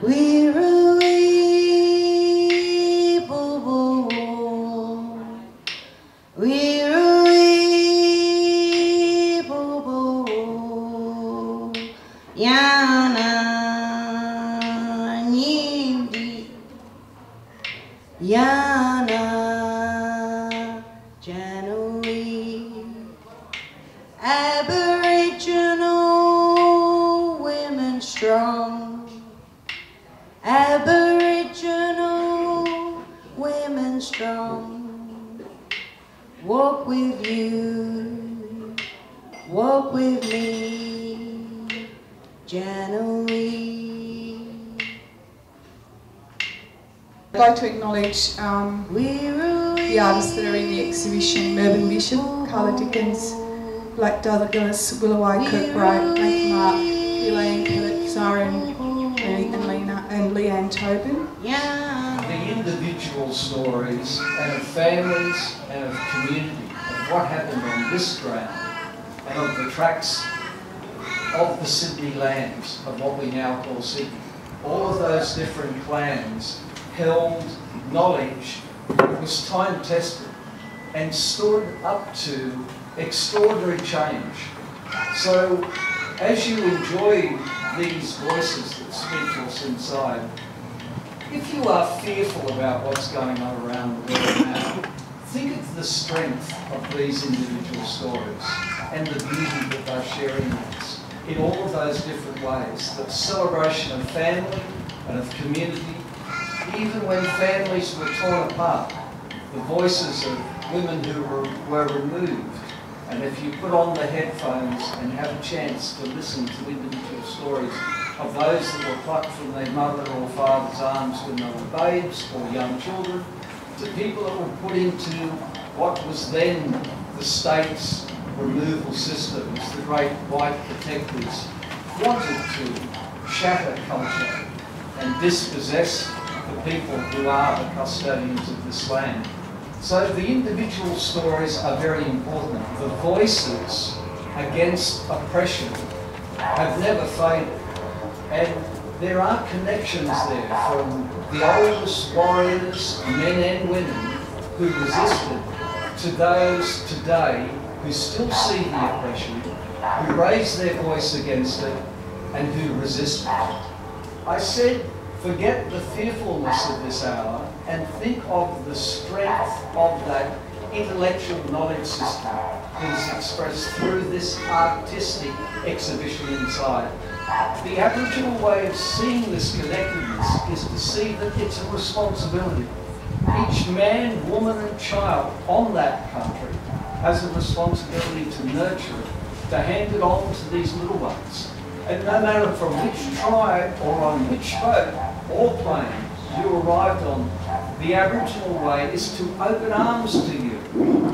Willurai, boo boo, Willurai, boo boo, yana nyindi, yana January. Aboriginal women strong, Aboriginal women strong. Walk with you, walk with me, January. I'd like to acknowledge the artists that are in the exhibition: Mervyn, Karla, Dickens, Blak, Willurai, Kirkbright, Munkimuk, Elaine, Pelot, Syron, and Leanne, Tobin. The individual stories and of families and of community, of what happened on this ground, and of the tracts of the Sydney lands, of what we now call Sydney. All of those different clans held knowledge that was time-tested and stood up to extraordinary change. So as you enjoy these voices that speak to us inside, if you are fearful about what's going on around the world now, think of the strength of these individual stories and the beauty that they're sharing with us in all of those different ways. The celebration of family and of community, even when families were torn apart, the voices of women who were removed. And if you put on the headphones and have a chance to listen to individual stories of those that were plucked from their mother or father's arms when they were babes or young children, to people that were put into what was then the state's removal systems, the great white protectors wanted to shatter culture and dispossess the people who are the custodians of this land. So the individual stories are very important. The voices against oppression have never faded. And there are connections there from the oldest warriors, men and women, who resisted, to those today who still see the oppression, who raise their voice against it, and who resist it. I said, forget the fearfulness of this hour and think of the strength of that intellectual knowledge system that is expressed through this artistic exhibition inside. The Aboriginal way of seeing this connectedness is to see that it's a responsibility. Each man, woman and child on that country has a responsibility to nurture it, to hand it on to these little ones. And no matter from which tribe or on which boat or plane you arrived on, the Aboriginal way is to open arms to you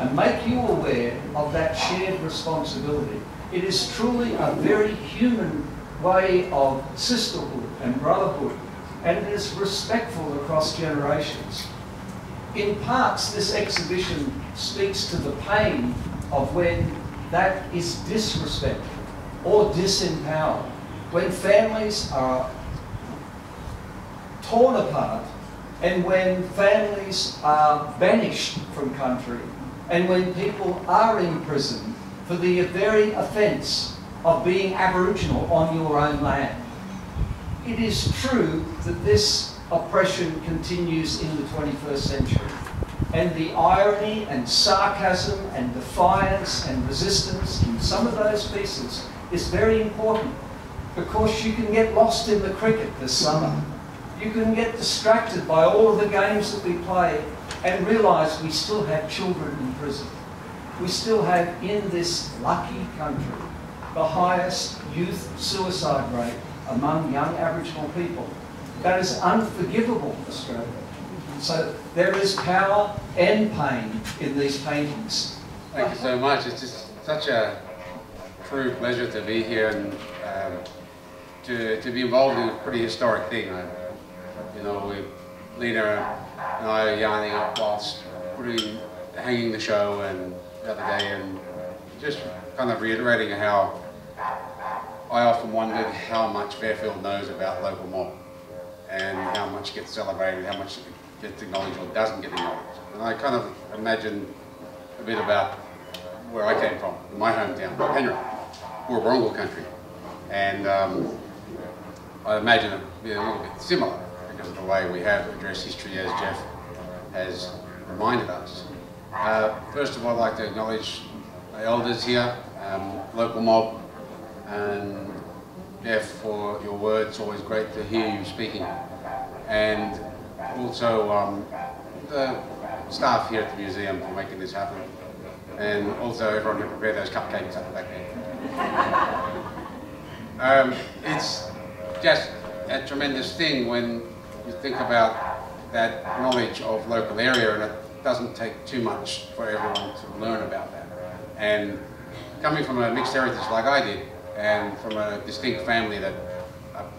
and make you aware of that shared responsibility. It is truly a very human way of sisterhood and brotherhood, and it is respectful across generations. In parts, this exhibition speaks to the pain of when that is disrespected or disempowered, when families are torn apart, and when families are banished from country, and when people are imprisoned for the very offence of being Aboriginal on your own land. It is true that this oppression continues in the 21st century, and the irony and sarcasm and defiance and resistance in some of those pieces is very important, because you can get lost in the cricket this summer. You can get distracted by all of the games that we play and realise we still have children in prison. We still have, in this lucky country, the highest youth suicide rate among young Aboriginal people. That is unforgivable, Australia. So there is power and pain in these paintings. Thank you so much. It's just such a true pleasure to be here and to be involved in a pretty historic thing. You know, Lena and I are yarning up whilst hanging the show and the other day, and just kind of reiterating how I often wondered how much Fairfield knows about local mob. and how much gets celebrated, how much gets acknowledged or doesn't get acknowledged. And I kind of imagine a bit about where I came from, my hometown, Penrith, Woorabrongal country. And I imagine it would be a little bit similar because of the way we have addressed history, as Jeff has reminded us. First of all, I'd like to acknowledge my elders here, local mob, and Jeff, for your words. Always great to hear you speaking. And also the staff here at the museum for making this happen. And also everyone who prepared those cupcakes up the back there. It's just a tremendous thing when you think about that knowledge of local area, and it doesn't take too much for everyone to learn about that. And coming from a mixed heritage like I did, and from a distinct family that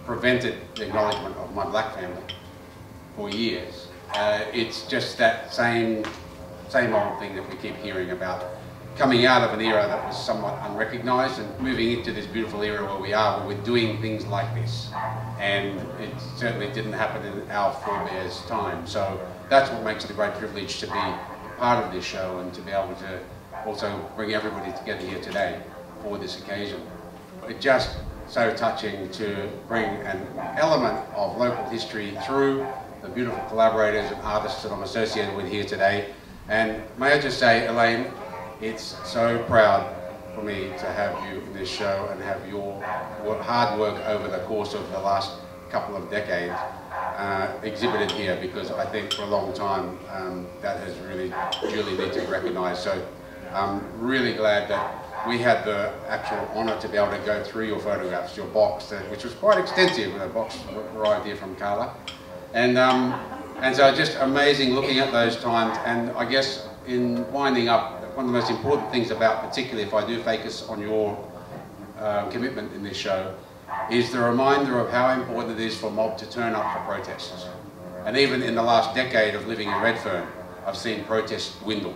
prevented the acknowledgement of my black family for years, it's just that same old thing that we keep hearing about, coming out of an era that was somewhat unrecognised and moving into this beautiful era where we are, where we're doing things like this. And it certainly didn't happen in our forebears' time. So that's what makes it a great privilege to be part of this show and to be able to also bring everybody together here today for this occasion. It's just so touching to bring an element of local history through the beautiful collaborators and artists that I'm associated with here today. And may I just say, Elaine, it's so proud for me to have you in this show and have your hard work over the course of the last couple of decades exhibited here, because I think for a long time that has really need to be recognised. So I'm really glad that we had the actual honour to be able to go through your photographs, your box, which was quite extensive. The box arrived here from Karla. And so just amazing looking at those times. And I guess in winding up, one of the most important things about, particularly if I do focus on your commitment in this show, is the reminder of how important it is for mob to turn up for protests. And even in the last decade of living in Redfern, I've seen protests dwindle.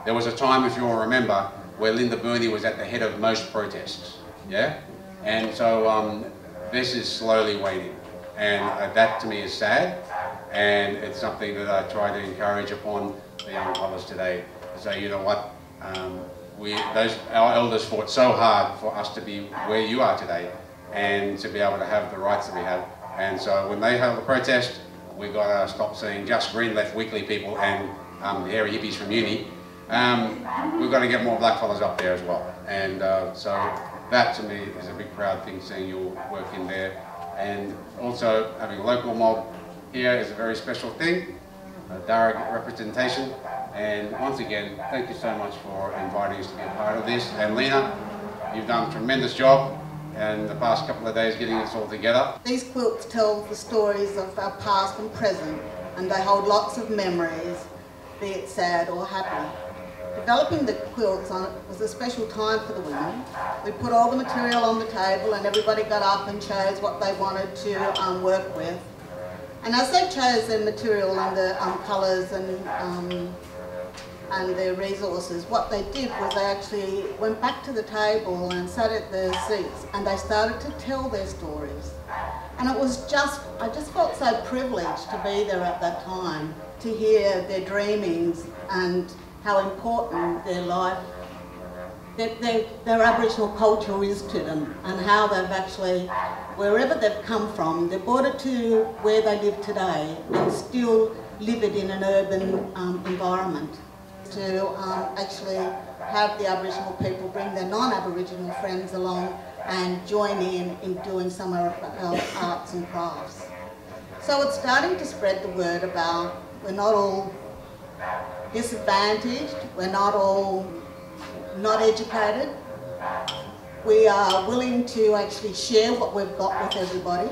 There was a time, if you all remember, where Linda Burney was at the head of most protests, yeah? And so this is slowly waning. And that to me is sad, and it's something that I try to encourage upon the young fellas today, to say, you know what, our elders fought so hard for us to be where you are today, and to be able to have the rights that we have. And so when they held the protest, we got to stop seeing just Green Left Weekly people and the hairy hippies from uni. We've got to get more black fellas up there as well. And so that to me is a big proud thing, seeing your work in there. And also having a local mob here is a very special thing, direct representation. And once again, thank you so much for inviting us to be a part of this. And Lena, you've done a tremendous job in the past couple of days getting this all together. These quilts tell the stories of our past and present, and they hold lots of memories, be it sad or happy. Developing the quilts was a special time for the women. We put all the material on the table and everybody got up and chose what they wanted to work with. And as they chose their material and the colours and their resources, what they did was they actually went back to the table and sat at their seats and they started to tell their stories. And it was just, I just felt so privileged to be there at that time, to hear their dreamings and how important their life, their Aboriginal culture is to them, and how they've actually, wherever they've come from, they've brought it to where they live today and still live it in an urban environment. To actually have the Aboriginal people bring their non-Aboriginal friends along and join in doing some of our arts and crafts. So it's starting to spread the word about we're not all disadvantaged, we're not all not educated. We are willing to actually share what we've got with everybody,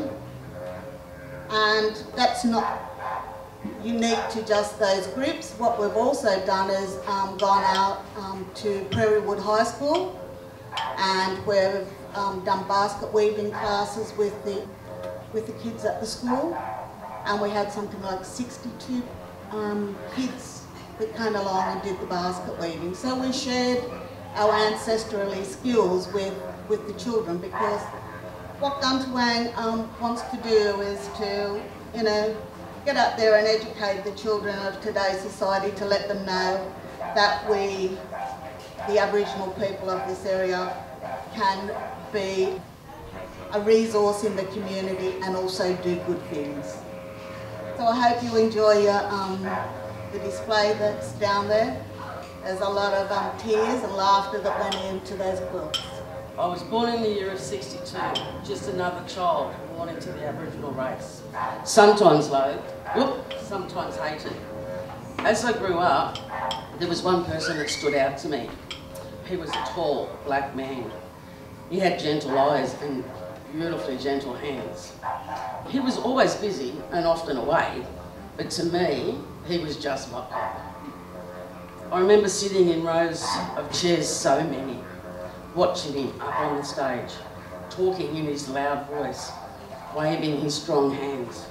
and that's not unique to just those groups. What we've also done is gone out to Prairie Wood High School, and we've done basket weaving classes with the kids at the school, and we had something like 62 kids that came along and did the basket weaving. So we shared our ancestrally skills with the children, because what Guntawang wants to do is to you know, get out there and educate the children of today's society to let them know that we, the Aboriginal people of this area, can be a resource in the community and also do good things. So I hope you enjoy the display that's down there. There's a lot of tears and laughter that went into those quilts. I was born in the year of 62, just another child born into the Aboriginal race. Sometimes loathed, sometimes hated. As I grew up, there was one person that stood out to me. He was a tall, black man. He had gentle eyes and beautifully gentle hands. He was always busy and often away, but to me, he was just my pop. I remember sitting in rows of chairs, so many, watching him up on the stage, talking in his loud voice, waving his strong hands.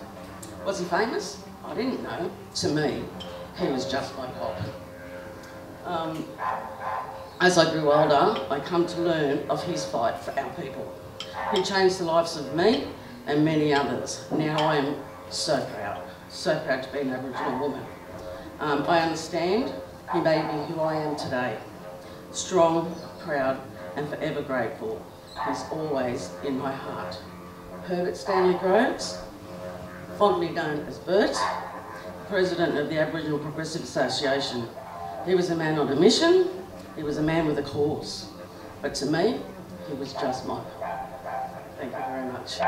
Was he famous? I didn't know. To me, he was just my pop. As I grew older, I come to learn of his fight for our people. He changed the lives of me and many others. Now I am so proud to be an Aboriginal woman. I understand he made me who I am today. Strong, proud and forever grateful. He's always in my heart. Herbert Stanley Groves, fondly known as Bert, President of the Aboriginal Progressive Association. He was a man on a mission, he was a man with a cause. But to me, he was just mine. Thank you very much.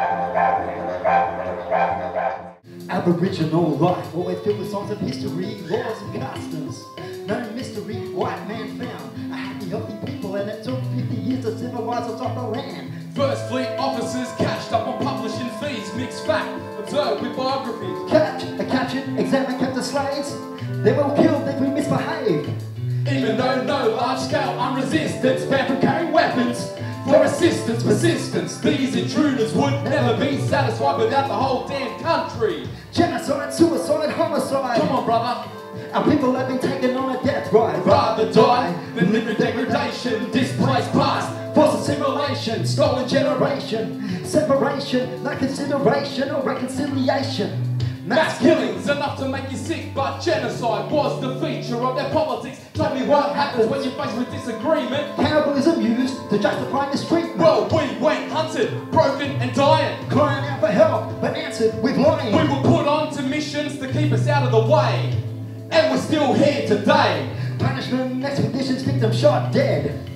Aboriginal life, always filled with songs of history, laws and customs. No mystery, white man found a happy, healthy people, and it took 50 years to civilize us off the land. First Fleet officers catched up on publishing fees, mixed fact, observed with biographies. Captured, examined, kept the slaves. They were killed if we misbehaved. Even though no large-scale unresistance, banned from carrying weapons. For assistance, persistence, these intruders would never be satisfied without the whole damn country. Genocide, suicide, homicide. Come on, brother. Our people have been taken on a death ride. Rather die than live in degradation, displaced past, forced assimilation, stolen generation, separation, no consideration or reconciliation. Mass killings enough to make you sick, but genocide was the feature of their politics. Tell me what happens when you're faced with disagreement. Cannibalism used to justify mistreatment. Well, we went hunted, broken and dying, crying out for help, but answered with lying. We were put onto missions to keep us out of the way, and we're still here today. Punishment, expeditions, victims shot dead.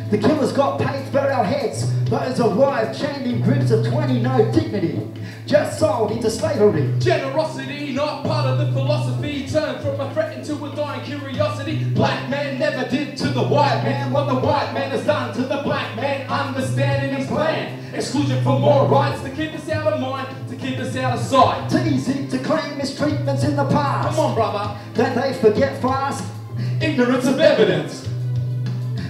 The killers got paid for our heads. Those alive chained in groups of 20, no dignity, just sold into slavery. Generosity, not part of the philosophy, turned from a threat into a dying curiosity. Black man never did to the white man what the white man has done to the black man, understanding his plan. Exclusion for more rights, to keep us out of mind, to keep us out of sight. Too easy to claim mistreatments in the past. Come on, brother. That they forget fast. Ignorance of evidence.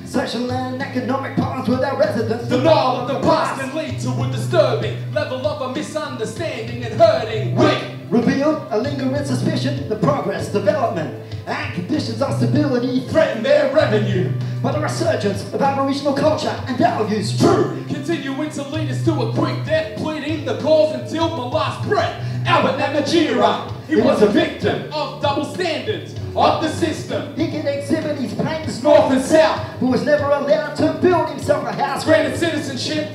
Social and economic problems with our residents. Denial of the past can lead to a disturbing level of a misunderstanding and hurting. We reveal a lingering suspicion, the progress, development, and conditions of stability threaten their revenue. But a resurgence of Aboriginal culture and values, true, continuing to lead us to a quick death, pleading the cause until my last breath. Albert Namatjira, he was a victim of double standards of the system. He can exhibit his pains north and south, but was never allowed to build himself a house. Granted citizenship,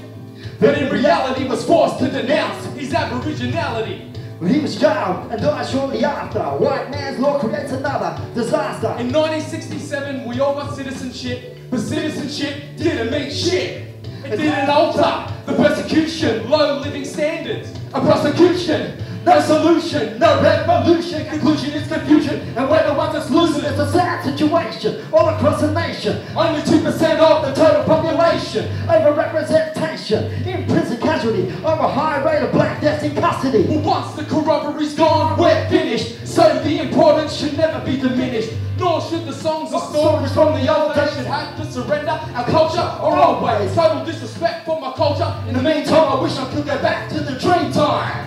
but in reality was forced to denounce his aboriginality. He was jailed and died shortly after. White man's law creates another disaster. In 1967, we all got citizenship, but citizenship didn't mean shit. It didn't alter the persecution, low living standards, a prosecution. No solution, no revolution, conclusion is confusion, and we're the ones that's losing. It's a sad situation all across the nation. Only 2% of the total population. Over-representation in prison casualty, over a high rate of black deaths in custody. Well, once the corroboree's gone, we're finished, so the importance should never be diminished. Nor should the songs or stories from the old days should have to surrender our culture or old ways. Total disrespect for my culture. In the meantime, I wish I could go back to the dream time.